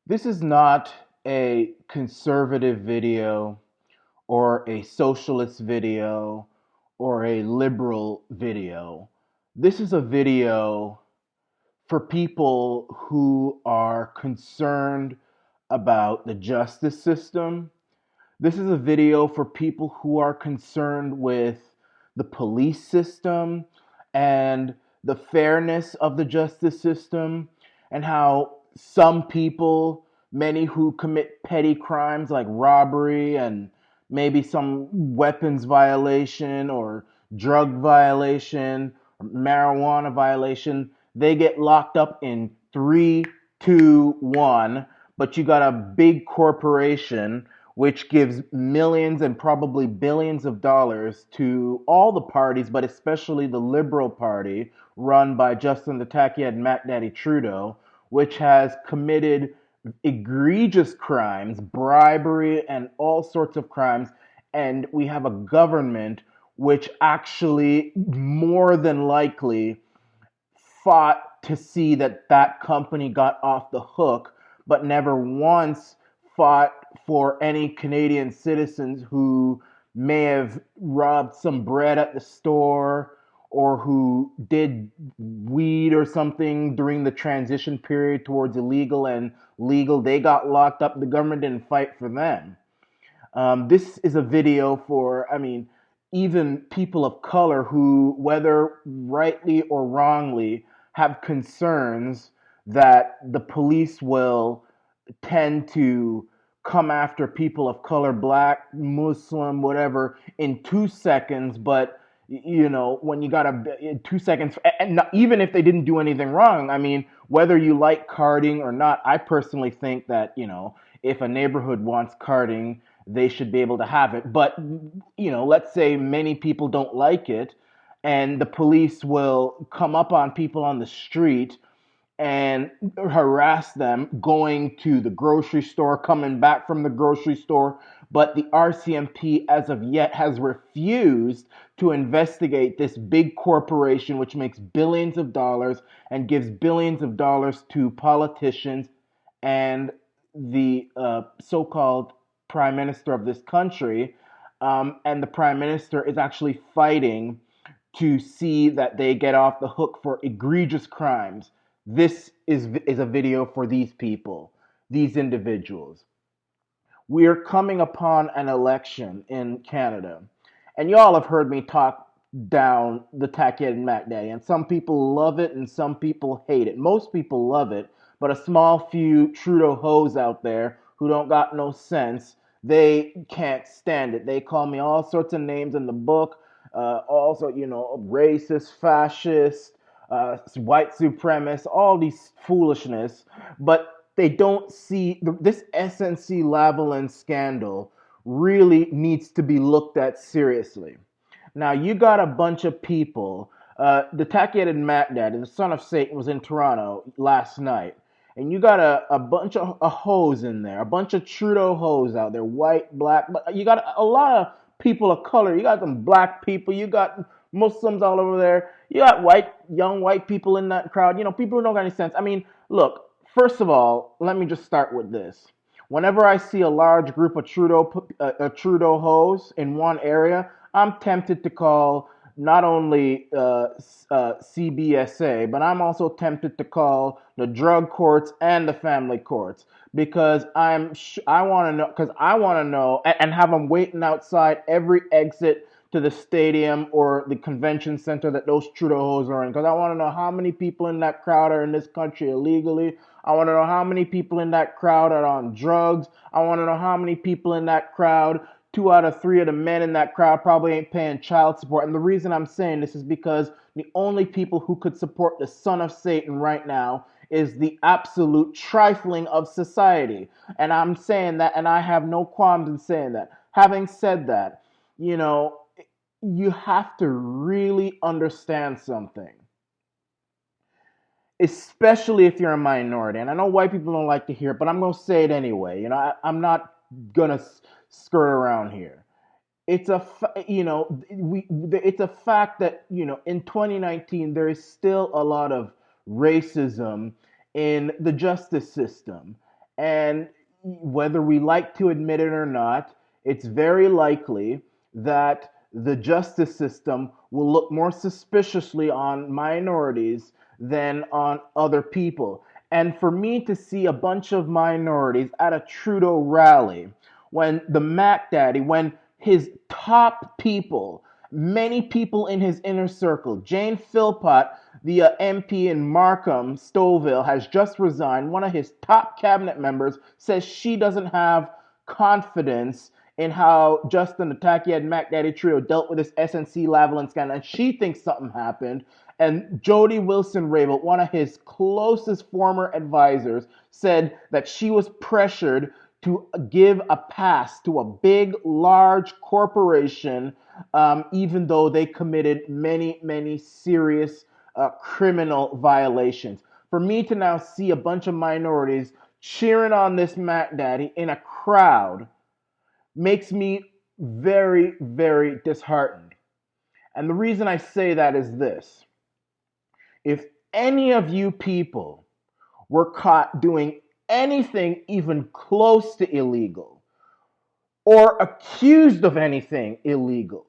This is not a conservative video or a socialist video or a liberal video. This is a video for people who are concerned about the justice system. This is a video for people who are concerned with the police system and the fairness of the justice system, and how some people, many who commit petty crimes like robbery and maybe some weapons violation or drug violation or marijuana violation, they get locked up in 3, 2, 1. But you got a big corporation which gives millions and probably billions of dollars to all the parties, but especially the Liberal Party, run by Justin the Tacky and Mackdaddy Trudeau, which has committed egregious crimes, bribery, and all sorts of crimes. And we have a government which actually, more than likely, fought to see that that company got off the hook, but never once fought for any Canadian citizens who may have robbed some bread at the store or who did weed or something during the transition period towards illegal and legal. They got locked up. The government didn't fight for them. This is a video for, even people of color who, whether rightly or wrongly, have concerns that the police will tend to come after people of color, black, Muslim, whatever, in 2 seconds. But when you got in 2 seconds, and not, even if they didn't do anything wrong, whether you like carding or not, I personally think that if a neighborhood wants carding, they should be able to have it. But let's say many people don't like it, and the police will come up on people on the street and harass them going to the grocery store, coming back from the grocery store. But the RCMP, as of yet, has refused to investigate this big corporation which makes billions of dollars and gives billions of dollars to politicians and the so-called prime minister of this country. And the prime minister is actually fighting to see that they get off the hook for egregious crimes. This is a video for these people, these individuals. We are coming upon an election in Canada, and y'all have heard me talk down the tacky and Mac Daddy, and some people love it and some people hate it. Most people love it, but a small few Trudeau hoes out there who don't got no sense, they can't stand it. They call me all sorts of names in the book, also, racist, fascist, white supremacist, all these foolishness, but they don't see this SNC Lavalin scandal really needs to be looked at seriously. Now, you got a bunch of people. The tacky-headed Mac Daddy, the son of Satan, was in Toronto last night. And you got a bunch of hoes in there, a bunch of Trudeau hoes out there, white, black. But you got a lot of people of color. You got some black people. You got Muslims all over there. You got young white people in that crowd. People who don't got any sense. Look, first of all, let me just start with this. Whenever I see a large group of Trudeau hoes in one area, I'm tempted to call not only CBSA, but I'm also tempted to call the drug courts and the family courts because I want to know and have them waiting outside every exit to the stadium or the convention center that those Trudeau are in, because I want to know how many people in that crowd are in this country illegally. I want to know how many people in that crowd are on drugs. I want to know how many people in that crowd, 2 out of 3 of the men in that crowd probably ain't paying child support. And the reason I'm saying this is because the only people who could support the son of Satan right now is the absolute trifling of society. And I'm saying that, and I have no qualms in saying that. Having said that, you have to really understand something, especially if you're a minority. And I know white people don't like to hear it, but I'm going to say it anyway. I'm not going to skirt around here. It's a it's a fact that in 2019 there is still a lot of racism in the justice system, And whether we like to admit it or not, it's very likely that the justice system will look more suspiciously on minorities than on other people. And for me to see a bunch of minorities at a Trudeau rally, when the Mackdaddy, when his top people, many people in his inner circle, Jane Philpott, the MP in Markham, Stouffville, has just resigned. One of his top cabinet members says she doesn't have confidence in how Justin the Tacky and Mackdaddy Trudeau dealt with this SNC Lavalin scandal, and she thinks something happened. And Jody Wilson-Raybould, one of his closest former advisors, said that she was pressured to give a pass to a big, large corporation, even though they committed many, many serious criminal violations. For me to now see a bunch of minorities cheering on this Mackdaddy in a crowd makes me very, very disheartened. And the reason I say that is this. If any of you people were caught doing anything even close to illegal or accused of anything illegal,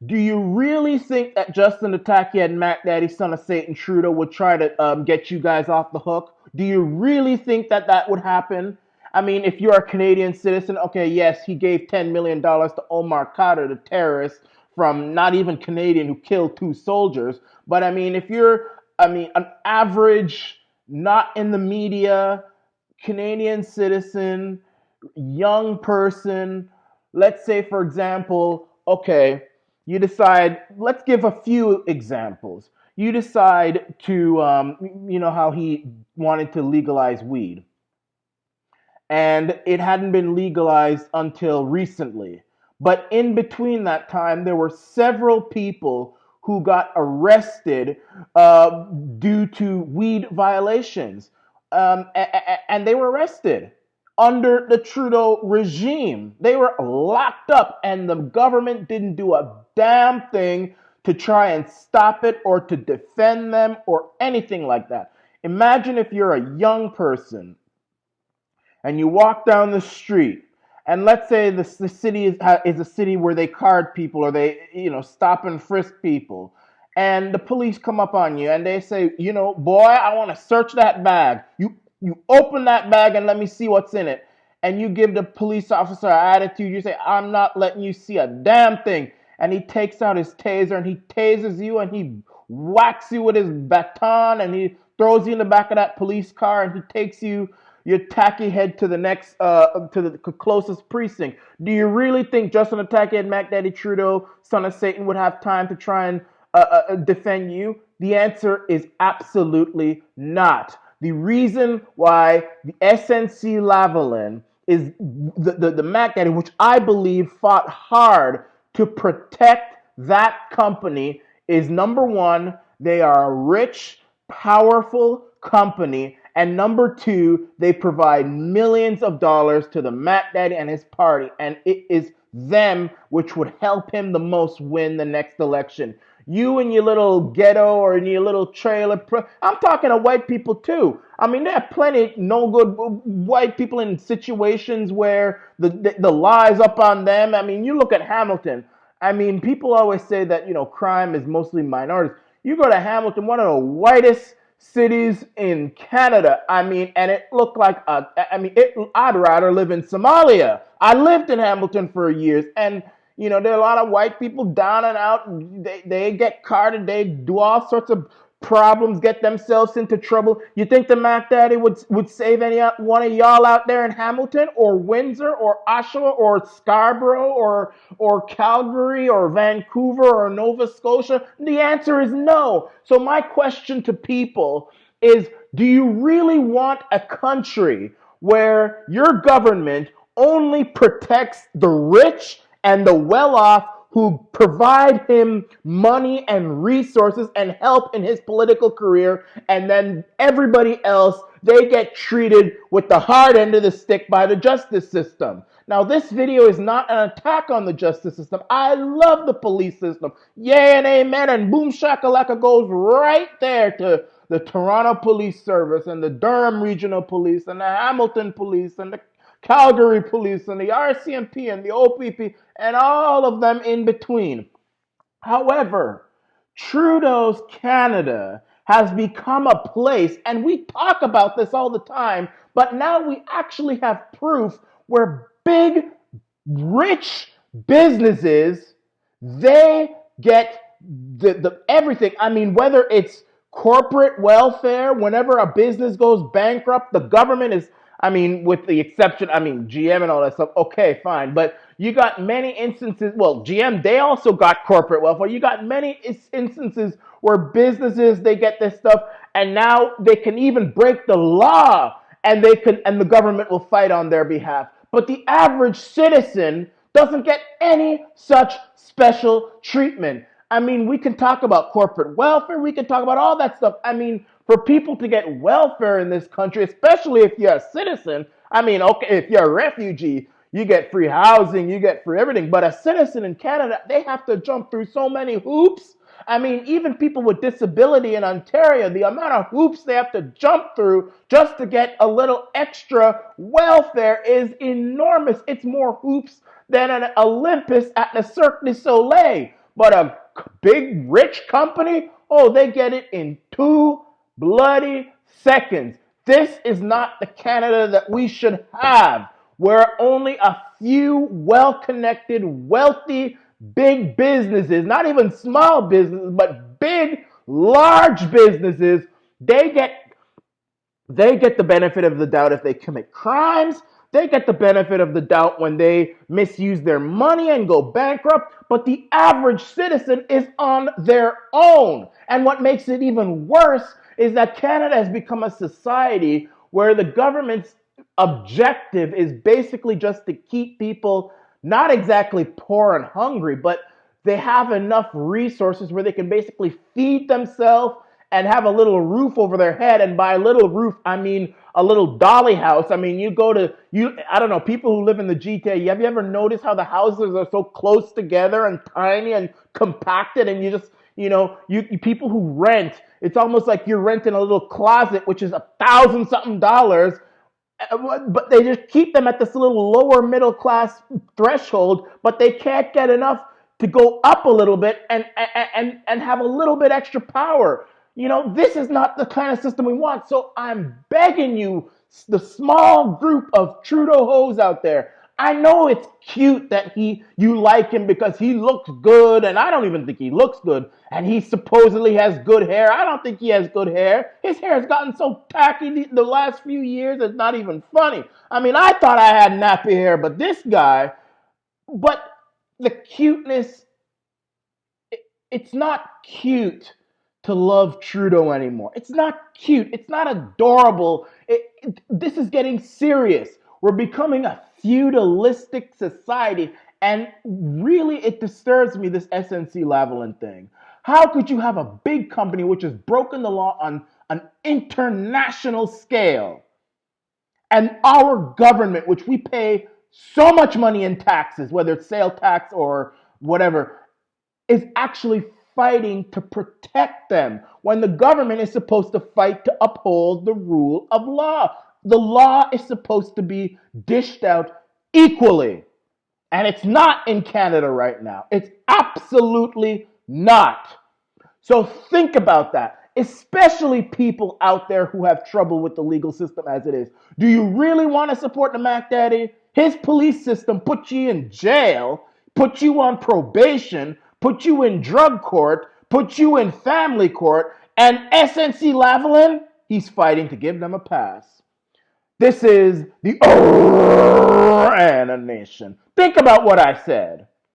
do you really think that Justin the Tacky and Mackdaddy, son of Satan Trudeau, would try to get you guys off the hook? Do you really think that that would happen? I mean, if you're a Canadian citizen, okay, yes, he gave $10 million to Omar Khadr, the terrorist from not even Canadian who killed 2 soldiers. But I mean, if you're, an average, not in the media, Canadian citizen, young person, let's say, for example, okay, you decide, let's give a few examples. You decide to, how he wanted to legalize weed. And it hadn't been legalized until recently. But in between that time, there were several people who got arrested due to weed violations. And they were arrested under the Trudeau regime. They were locked up, and the government didn't do a damn thing to try and stop it or to defend them or anything like that. Imagine if you're a young person and you walk down the street, and let's say the city is a city where they card people or they stop and frisk people, and the police come up on you and they say, boy, I want to search that bag. You open that bag and let me see what's in it. And you give the police officer an attitude. You say, I'm not letting you see a damn thing. And he takes out his taser and he tases you and he whacks you with his baton and he throws you in the back of that police car and he takes your tacky head to the next, to the closest precinct. Do you really think Justin the Tacky and Mackdaddy Trudeau, son of Satan, would have time to try and defend you? The answer is absolutely not. The reason why the SNC Lavalin is the Mackdaddy, which I believe fought hard to protect that company, is number one, they are a rich, powerful company, and number two, they provide millions of dollars to the Mackdaddy and his party, and it is them which would help him the most win the next election. You and your little ghetto or in your little trailer. I'm talking to white people too. I mean, there are plenty no good white people in situations where the lie's up on them. I mean, you look at Hamilton. I mean, people always say that, crime is mostly minorities. You go to Hamilton, one of the whitest cities in Canada. I mean, and it looked like, I'd rather live in Somalia. I lived in Hamilton for years, and there are a lot of white people down and out. They get carded. They do all sorts of problems, get themselves into trouble. You think the Mackdaddy would save any one of y'all out there in Hamilton or Windsor or Oshawa or Scarborough or Calgary or Vancouver or Nova Scotia? The answer is no. So my question to people is, do you really want a country where your government only protects the rich and the well-off who provide him money and resources and help in his political career, and then everybody else, they get treated with the hard end of the stick by the justice system? Now, this video is not an attack on the justice system. I love the police system. Yay and amen, and boom shakalaka goes right there to the Toronto Police Service and the Durham Regional Police and the Hamilton Police and the Calgary Police and the RCMP and the OPP and all of them in between. However, Trudeau's Canada has become a place, and we talk about this all the time, but now we actually have proof where big, rich businesses, they get the everything. I mean, whether it's corporate welfare, whenever a business goes bankrupt, the government is, I mean, with the exception, I mean, GM and all that stuff, okay, fine. But you got many instances, well, GM, they also got corporate welfare. You got many instances where businesses, they get this stuff, and now they can even break the law, and the government will fight on their behalf. But the average citizen doesn't get any such special treatment. I mean, we can talk about corporate welfare, we can talk about all that stuff. I mean, for people to get welfare in this country, especially if you're a citizen, I mean, okay, if you're a refugee, you get free housing, you get free everything. But a citizen in Canada, they have to jump through so many hoops. I mean, even people with disability in Ontario, the amount of hoops they have to jump through just to get a little extra welfare is enormous. It's more hoops than an Olympus at the Cirque du Soleil. But a big, rich company, oh, they get it in 2 bloody seconds. This is not the Canada that we should have, where only a few well-connected, wealthy, big businesses, not even small businesses, but big, large businesses, they get the benefit of the doubt if they commit crimes. They get the benefit of the doubt when they misuse their money and go bankrupt. But the average citizen is on their own. And what makes it even worse is that Canada has become a society where the government's objective is basically just to keep people not exactly poor and hungry, but they have enough resources where they can basically feed themselves and have a little roof over their head. And by a little roof, I mean a little dolly house. I mean, I don't know, people who live in the GTA, have you ever noticed how the houses are so close together and tiny and compacted, and you just, you people who rent, it's almost like you're renting a little closet, which is $1,000-something, but they just keep them at this little lower middle class threshold, but they can't get enough to go up a little bit and have a little bit extra power. This is not the kind of system we want. So I'm begging you, the small group of Trudeau hoes out there, I know it's cute that you like him because he looks good, and I don't even think he looks good, and he supposedly has good hair. I don't think he has good hair. His hair has gotten so tacky the last few years, it's not even funny. I mean, I thought I had nappy hair, but this guy, but the cuteness, it's not cute to love Trudeau anymore. It's not cute. It's not adorable. This is getting serious. We're becoming a feudalistic society, and really it disturbs me, this SNC Lavalin thing. How could you have a big company which has broken the law on an international scale, and our government, which we pay so much money in taxes, whether it's sale tax or whatever, is actually fighting to protect them when the government is supposed to fight to uphold the rule of law? The law is supposed to be dished out equally. And it's not in Canada right now. It's absolutely not. So think about that, especially people out there who have trouble with the legal system as it is. Do you really want to support the Mackdaddy? His police system put you in jail, put you on probation, put you in drug court, put you in family court, and SNC Lavalin, he's fighting to give them a pass. This is the Nation. Think about what I said.